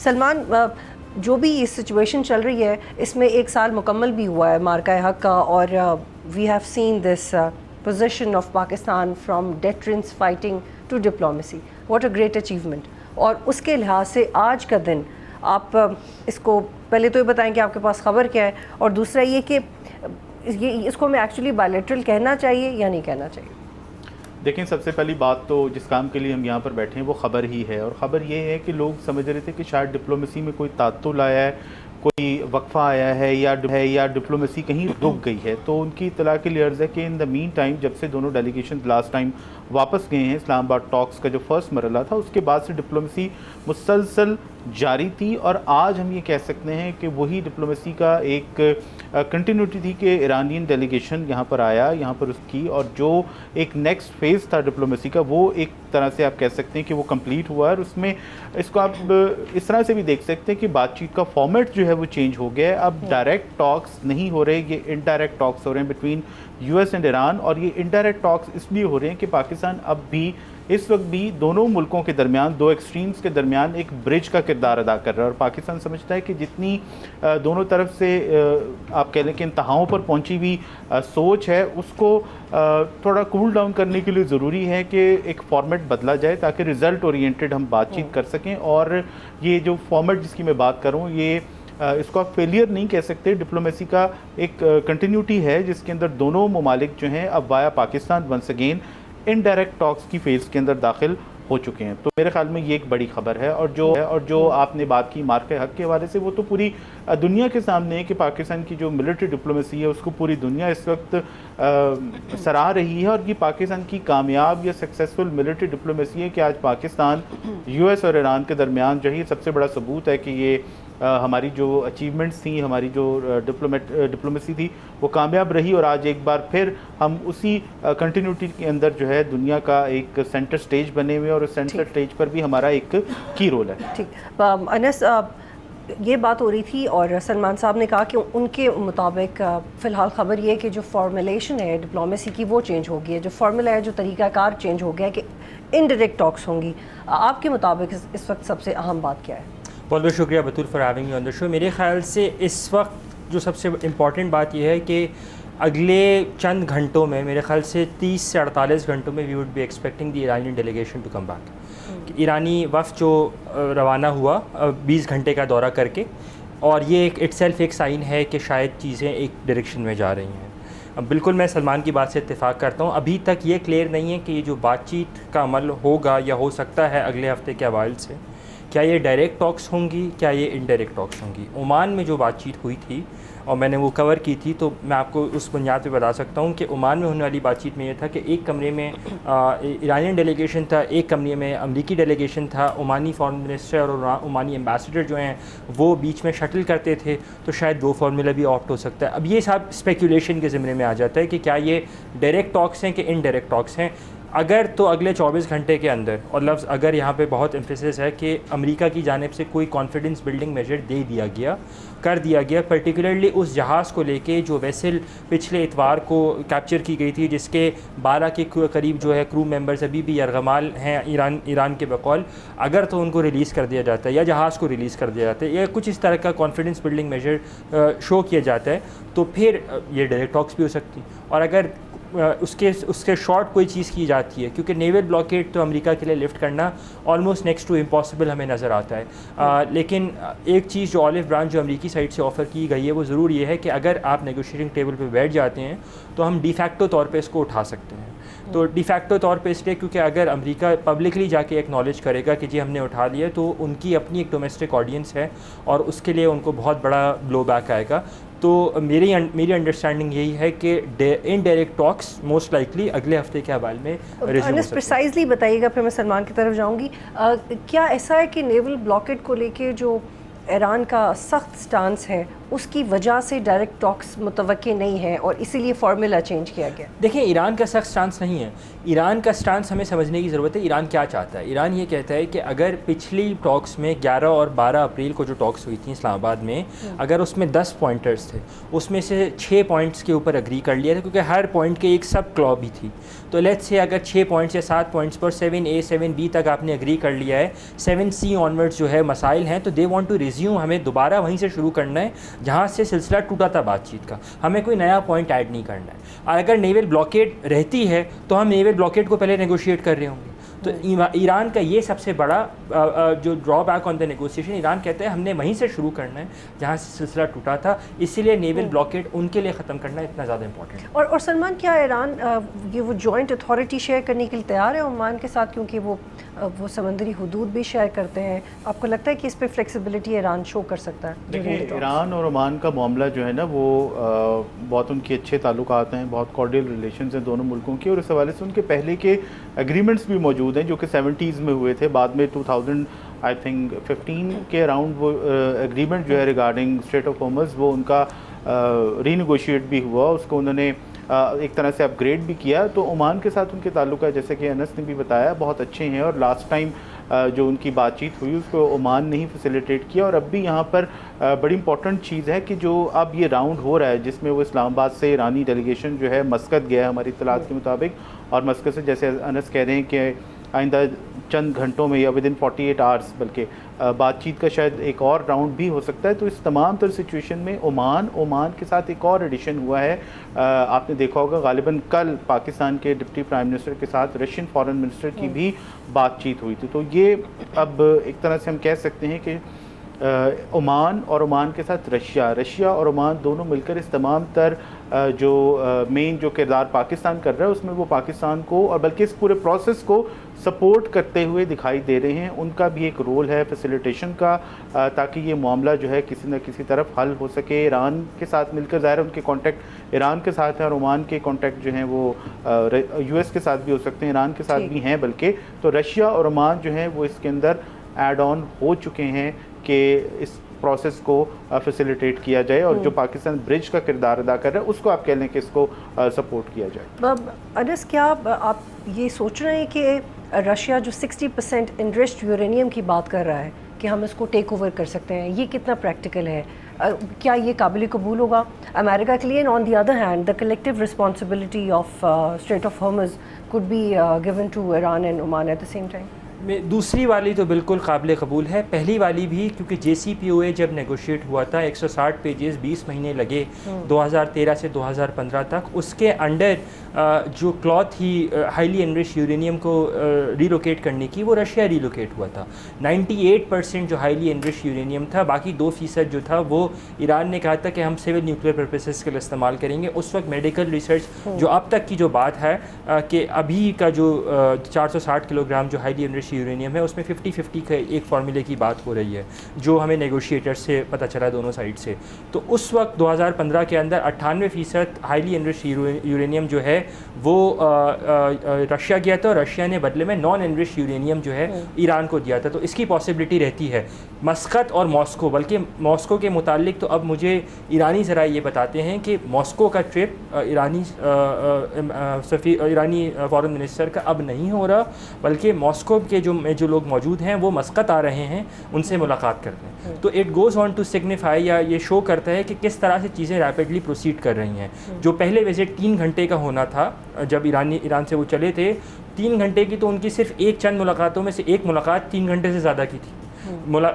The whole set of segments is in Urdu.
سلمان، جو بھی یہ سچویشن چل رہی ہے اس میں 1 سال مکمل بھی ہوا ہے مارکہ حق کا، اور we have seen this position of Pakistan from deterrence fighting to diplomacy. What a great achievement. اور اس کے لحاظ سے آج کا دن آپ اس کو پہلے تو یہ بتائیں کہ آپ کے پاس خبر کیا ہے، اور دوسرا یہ کہ اس کو ہمیں ایکچولی بائلیٹرل کہنا چاہیے یا نہیں کہنا چاہیے؟ دیکھیں، سب سے پہلی بات تو جس کام کے لیے ہم یہاں پر بیٹھے ہیں وہ خبر ہی ہے، اور خبر یہ ہے کہ لوگ سمجھ رہے تھے کہ شاید ڈپلومیسی میں کوئی تعطل آیا ہے، کوئی وقفہ آیا ہے یا ڈپلومیسی کہیں رک گئی ہے. تو ان کی اطلاع کے لیے عرض ہے کہ ان دا مین ٹائم جب سے دونوں ڈیلیگیشن لاسٹ ٹائم واپس گئے ہیں اسلام آباد ٹاکس کا جو فرسٹ مرحلہ تھا، اس کے بعد سے ڈپلومیسی مسلسل جاری تھی. اور آج ہم یہ کہہ سکتے ہیں کہ وہی ڈپلومیسی کا ایک کنٹینیوٹی تھی کہ ایرانین ڈیلیگیشن یہاں پر آیا، یہاں پر اس کی، اور جو ایک نیکسٹ فیز تھا ڈپلومیسی کا وہ ایک طرح سے آپ کہہ سکتے ہیں کہ وہ کمپلیٹ ہوا ہے. اور اس میں اس کو آپ اس طرح سے بھی دیکھ سکتے ہیں کہ بات چیت کا فارمیٹ جو ہے وہ چینج ہو گیا ہے. اب ڈائریکٹ ٹاکس نہیں ہو رہے، یہ انڈائریکٹ ٹاکس ہو رہے ہیں between U S and Iran. اور یہ انڈائریکٹ ٹاکس اس لیے ہو رہے ہیں کہ پاکستان اب بھی اس وقت بھی دونوں ملکوں کے درمیان، دو ایکسٹریمز کے درمیان ایک برج کا کردار ادا کر رہا ہے. اور پاکستان سمجھتا ہے کہ جتنی دونوں طرف سے آپ کہہ لیں کہ انتہاؤں پر پہنچی ہوئی سوچ ہے، اس کو تھوڑا کول ڈاؤن کرنے کے لیے ضروری ہے کہ ایک فارمیٹ بدلا جائے تاکہ ریزلٹ اورینٹڈ ہم بات چیت کر سکیں. اور یہ جو فارمیٹ جس کی میں بات کروں، یہ اس کو آپ فیلئر نہیں کہہ سکتے. ڈپلومیسی کا ایک کنٹینیوٹی ہے جس کے اندر دونوں ممالک جو ہیں اب وایا پاکستان ونس اگین انڈائریکٹ ٹاکس کی فیز کے اندر داخل ہو چکے ہیں. تو میرے خیال میں یہ ایک بڑی خبر ہے. اور جو آپ نے بات کی مارکہ حق کے حوالے سے، وہ تو پوری دنیا کے سامنے ہے کہ پاکستان کی جو ملٹری ڈپلومیسی ہے اس کو پوری دنیا اس وقت سراہ رہی ہے. اور یہ پاکستان کی کامیاب یا سکسیسفل ملٹری ڈپلومیسی ہے کہ آج پاکستان یو ایس اور ایران کے درمیان جو ہے سب سے بڑا ثبوت ہے کہ یہ ہماری جو اچیومنٹس تھیں، ہماری جو ڈپلومیسی تھی وہ کامیاب رہی. اور آج ایک بار پھر ہم اسی کنٹینیوٹی کے اندر جو ہے دنیا کا ایک سینٹر سٹیج بنے ہوئے، اور اس سینٹر سٹیج پر بھی ہمارا ایک کی رول ہے. ٹھیک. انس، یہ بات ہو رہی تھی اور سلمان صاحب نے کہا کہ ان کے مطابق فی الحال خبر یہ ہے کہ جو فارمولیشن ہے ڈپلومیسی کی وہ چینج ہو گئی ہے، جو فارمولا ہے، جو طریقہ کار چینج ہو گیا ہے کہ انڈائریکٹ ٹاکس ہوں گی. آپ کے مطابق اس وقت سب سے اہم بات کیا ہے؟ بہت بہت شکریہ بطول فار ہیونگ می آن دا شو. میرے خیال سے اس وقت جو سب سے امپورٹنٹ بات یہ ہے کہ اگلے چند گھنٹوں میں، میرے خیال سے 30 سے 48 گھنٹوں میں، we would be expecting the Iranian delegation to come back. ایرانی وفد جو روانہ ہوا 20 گھنٹے کا دورہ کر کے، اور یہ ایک اٹ سیلف ایک سائن ہے کہ شاید چیزیں ایک ڈائریکشن میں جا رہی ہیں. بالکل میں سلمان کی بات سے اتفاق کرتا ہوں. ابھی تک یہ کلیئر نہیں ہے کہ یہ جو بات چیت کا عمل ہوگا یا ہو سکتا ہے اگلے ہفتے کے حوالے سے، کیا یہ ڈائریکٹ ٹاکس ہوں گی، کیا یہ انڈائریکٹ ٹاکس ہوں گی. عمان میں جو بات چیت ہوئی تھی اور میں نے وہ کور کی تھی، تو میں آپ کو اس بنیاد پہ بتا سکتا ہوں کہ عمان میں ہونے والی بات چیت میں یہ تھا کہ ایک کمرے میں ایرانین ڈیلیگیشن تھا، ایک کمرے میں امریکی ڈیلیگیشن تھا. عمانی فارن منسٹر اور عمانی ایمبیسڈر جو ہیں وہ بیچ میں شٹل کرتے تھے، تو شاید وہ فارمولا بھی آپٹ ہو سکتا ہے. اب یہ سب اسپیکولیشن کے زمرے میں آ جاتا ہے کہ کیا یہ ڈائریکٹ ٹاکس ہیں کہ انڈائریکٹ ٹاکس ہیں. اگر تو اگلے 24 گھنٹے کے اندر، اور لفظ اگر یہاں پہ بہت ایمفیسس ہے کہ امریکہ کی جانب سے کوئی کانفیڈنس بلڈنگ میجر کر دیا گیا پرٹیکولرلی اس جہاز کو لے کے جو ویسل پچھلے اتوار کو کیپچر کی گئی تھی، جس کے 12 کے قریب جو ہے کرو ممبرز ابھی بھی یرغمال ہیں ایران کے بقول، اگر تو ان کو ریلیز کر دیا جاتا ہے یا جہاز کو ریلیز کر دیا جاتا ہے یا کچھ اس طرح کا کانفیڈنس بلڈنگ میجر شو کیا جاتا ہے، تو پھر یہ ڈائریکٹ ٹاکس بھی ہو سکتی. اور اگر اس کے شارٹ کوئی چیز کی جاتی ہے، کیونکہ نیول بلاکیٹ تو امریکہ کے لیے لفٹ کرنا آلموسٹ نیکسٹ ٹو امپاسبل ہمیں نظر آتا ہے. لیکن ایک چیز جو آلف برانچ جو امریکی سائڈ سے آفر کی گئی ہے وہ ضرور یہ ہے کہ اگر آپ نیگوشیٹنگ ٹیبل پہ بیٹھ جاتے ہیں تو ہم ڈی فیکٹو طور پہ اس کو اٹھا سکتے ہیں. تو ڈی فیکٹو طور پہ اس لیے کیونکہ اگر امریکہ پبلکلی جا کے ایکنالج کرے گا کہ جی ہم نے اٹھا لیا، تو ان کی اپنی ایک ڈومیسٹک آڈینس ہے اور اس کے لیے ان کو بہت بڑا بلو بیک آئے گا. تو میری انڈرسٹینڈنگ یہی ہے کہ انڈائریکٹ ٹاکس موسٹ لائکلی اگلے ہفتے کے حوالے میں ریزیوم. پریسائزلی بتائیے گا، پھر میں سلمان کی طرف جاؤں گی. کیا ایسا ہے کہ نیول بلاکیٹ کو لے کے جو ایران کا سخت سٹانس ہے اس کی وجہ سے ڈائریکٹ ٹاکس متوقع نہیں ہے اور اسی لیے فارمولا چینج کیا گیا؟ دیکھیں ایران کا سخت سٹانس نہیں ہے. ایران کا سٹانس ہمیں سمجھنے کی ضرورت ہے. ایران کیا چاہتا ہے؟ ایران یہ کہتا ہے کہ اگر پچھلی ٹاکس میں 11 اور 12 اپریل کو جو ٹاکس ہوئی تھیں اسلام آباد میں، اگر اس میں 10 پوائنٹرز تھے، اس میں سے 6 پوائنٹس کے اوپر اگری کر لیا تھا، کیونکہ ہر پوائنٹ کے ایک سب کلو بھی تھی. تو لیٹس سے اگر 6 پوائنٹس یا 7 پوائنٹس پر 7A 7B تک آپ نے اگری کر لیا ہے، 7C آنورڈز جو ہے مسائل ہیں، تو دے وانٹ ٹو ریزیوم، ہمیں دوبارہ وہیں سے شروع کرنا ہے جہاں سے سلسلہ ٹوٹا تھا بات چیت کا. ہمیں کوئی نیا پوائنٹ ایڈ نہیں کرنا ہے. اور اگر نیول بلاکیڈ رہتی ہے تو ہم نیول بلاکیڈ کو پہلے نیگوشیٹ کر رہے ہوں گے. تو ایران کا یہ سب سے بڑا جو drawback on the negotiation, Iran کہتا ہے ہم نے وہیں سے شروع کرنا ہے جہاں سے سلسلہ ٹوٹا تھا، اسی لیے نیول بلاکیڈ ان کے لیے ختم کرنا اتنا زیادہ امپورٹنٹ ہے. اور سلمان، کیا ایران یہ وہ جوائنٹ اتھارٹی شیئر کرنے کے لیے تیار ہے عمان کے ساتھ، کیونکہ وہ سمندری حدود بھی شیئر کرتے ہیں؟ آپ کو لگتا ہے کہ اس پہ فلیکسیبلٹی ایران شو کر سکتا ہے؟ دیکھیں ایران اور عمان کا معاملہ جو ہے نا وہ بہت ان کے اچھے تعلقات ہیں، بہت کارڈیل ریلیشنز ہیں دونوں ملکوں کے، اور اس حوالے سے ان کے پہلے کے ایگریمنٹس بھی موجود ہیں جو کہ 70s میں ہوئے تھے. بعد میں 2015 کے اراؤنڈ وہ ایگریمنٹ جو ہے ریگارڈنگ اسٹریٹ آف ہارمز وہ ان کا ری نیگوشیٹ بھی ہوا، اس کو انہوں نے ایک طرح سے اپ گریڈ بھی کیا. تو عمان کے ساتھ ان کے تعلقات جیسے کہ انس نے بھی بتایا بہت اچھے ہیں، اور لاسٹ ٹائم جو ان کی بات چیت ہوئی اس کو عمان نے ہی فیسیلیٹیٹ کیا. اور اب بھی یہاں پر بڑی امپورٹنٹ چیز ہے کہ جو اب یہ راؤنڈ ہو رہا ہے جس میں وہ اسلام آباد سے ایرانی ڈیلیگیشن جو ہے مسقط گیا ہے ہماری اطلاعات کے مطابق، اور مسقط سے جیسے انس کہہ رہے ہیں کہ آئندہ چند گھنٹوں میں یا ود ان 48 آورس بلکہ بات چیت کا شاید ایک اور راؤنڈ بھی ہو سکتا ہے. تو اس تمام تر سچویشن میں عمان کے ساتھ ایک اور ایڈیشن ہوا ہے. آپ نے دیکھا ہوگا غالباً کل پاکستان کے ڈپٹی پرائم منسٹر کے ساتھ رشین فارن منسٹر کی بھی بات چیت ہوئی تھی. تو یہ اب ایک طرح سے ہم کہہ سکتے ہیں کہ عمان اور عمان کے ساتھ رشیا اور عمان دونوں مل کر اس تمام تر جو مین جو کردار پاکستان کر رہا ہے اس میں وہ پاکستان کو اور بلکہ اس پورے پروسیس کو سپورٹ کرتے ہوئے دکھائی دے رہے ہیں. ان کا بھی ایک رول ہے فیسیلیٹیشن کا تاکہ یہ معاملہ جو ہے کسی نہ کسی طرف حل ہو سکے. ایران کے ساتھ مل کر ظاہر ان کے کانٹیکٹ ایران کے ساتھ ہیں اور عمان کے کانٹیکٹ جو ہیں وہ یو ایس کے ساتھ بھی ہو سکتے ہیں، ایران کے ساتھ بھی ہیں بلکہ. تو رشیا اور عمان جو ہیں وہ اس کے اندر ایڈ آن ہو چکے ہیں کہ اس پروسیس کو فیسیلیٹیٹ کیا جائے اور جو پاکستان برج کا کردار ادا کر رہا ہے اس کو آپ کہہ لیں کہ اس کو سپورٹ کیا جائے. انس، کیا آپ یہ سوچ رہے ہیں کہ رشیا جو 60% انریچڈ یورینیم کی بات کر رہا ہے کہ ہم اس کو ٹیک اوور کر سکتے ہیں، یہ کتنا پریکٹیکل ہے؟ کیا یہ قابل قبول ہوگا امریکہ کے لیے؟ And on the other hand the collective responsibility of strait of Hormuz could be given to Iran and Oman at the same time? دوسری والی تو بالکل قابل قبول ہے. پہلی والی بھی کیونکہ JCPOA جب نیگوشیٹ ہوا تھا 160 پیجز 20 مہینے لگے 2013 سے 2015 تک. اس کے انڈر جو کلوت تھی ہائیلی انریچڈ یورینیم کو ریلوکیٹ کرنے کی وہ رشیا ریلوکیٹ ہوا تھا. 98% جو ہائیلی انریچڈ یورینیم تھا، باقی 2% جو تھا وہ ایران نے کہا تھا کہ ہم سول نیوکلیئر پرپسز کے لیے استعمال کریں گے. اس وقت میڈیکل ریسرچ جو اب تک کی جو بات ہے کہ ابھی کا جو 460 کلو گرام جو ہائیلی انریچڈ یورینیم ہے اس میں 50-50 کا ایک فارمولے کی بات ہو رہی ہے جو ہمیں نیگوشیٹر سے پتہ چلا دونوں سائڈ سے. تو اس وقت 2015 کے اندر 98% ہائیلی انریچڈ یورینیم جو ہے وہ رشیا گیا تھا اور رشیا نے بدلے میں نان انریچڈ یورینیم جو ہے ایران کو دیا تھا. تو اس کی پاسبلٹی رہتی ہے. مسقط اور ماسکو، بلکہ ماسکو کے متعلق تو اب مجھے ایرانی ذرائع یہ بتاتے ہیں کہ ماسکو کا ٹرپ ایرانی فارن منسٹر کا اب نہیں ہو رہا، بلکہ ماسکو کے جو لوگ موجود ہیں وہ مسقط آ رہے ہیں ان سے ملاقات کرتے ہیں. تو it goes on to signify یا یہ شو کرتا ہے کہ کس طرح سے چیزیں ریپڈلی پروسیڈ کر رہی ہیں. جو پہلے وزٹ 3 گھنٹے کا ہونا تھا جب ایران سے وہ چلے تھے، 3 گھنٹے کی تو ان کی صرف ایک چند ملاقاتوں میں سے ایک ملاقات 3 گھنٹے سے زیادہ کی تھی.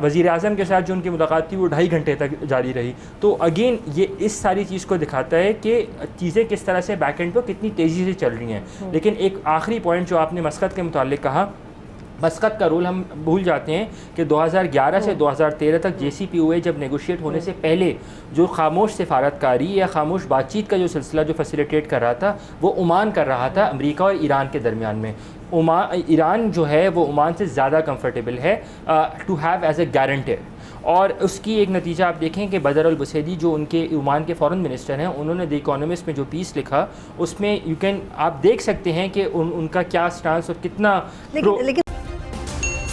وزیر اعظم کے ساتھ جو ان کی ملاقات تھی وہ 2.5 گھنٹے تک جاری رہی. تو اگین یہ اس ساری چیز کو دکھاتا ہے کہ چیزیں کس طرح سے بیک اینڈ پہ کتنی تیزی سے چل رہی ہیں. لیکن ایک آخری پوائنٹ جو آپ نے مسقط کے متعلق کہا، مسقط کا رول ہم بھول جاتے ہیں کہ 2011 سے 2013 تک JCPOA جب نیگوشیٹ ہونے سے پہلے جو خاموش سفارتکاری یا خاموش بات چیت کا جو سلسلہ جو فیسیلیٹیٹ کر رہا تھا وہ عمان کر رہا تھا امریکہ اور ایران کے درمیان میں. ایران جو ہے وہ عمان سے زیادہ کمفرٹیبل ہے to have as a guarantor. اور اس کی ایک نتیجہ آپ دیکھیں کہ بدر البسیدی جو ان کے عمان کے فارن منسٹر ہیں، انہوں نے دی اکانومسٹ میں جو پیس لکھا اس میں آپ دیکھ سکتے ہیں کہ ان کا کیا سٹانس اور کتنا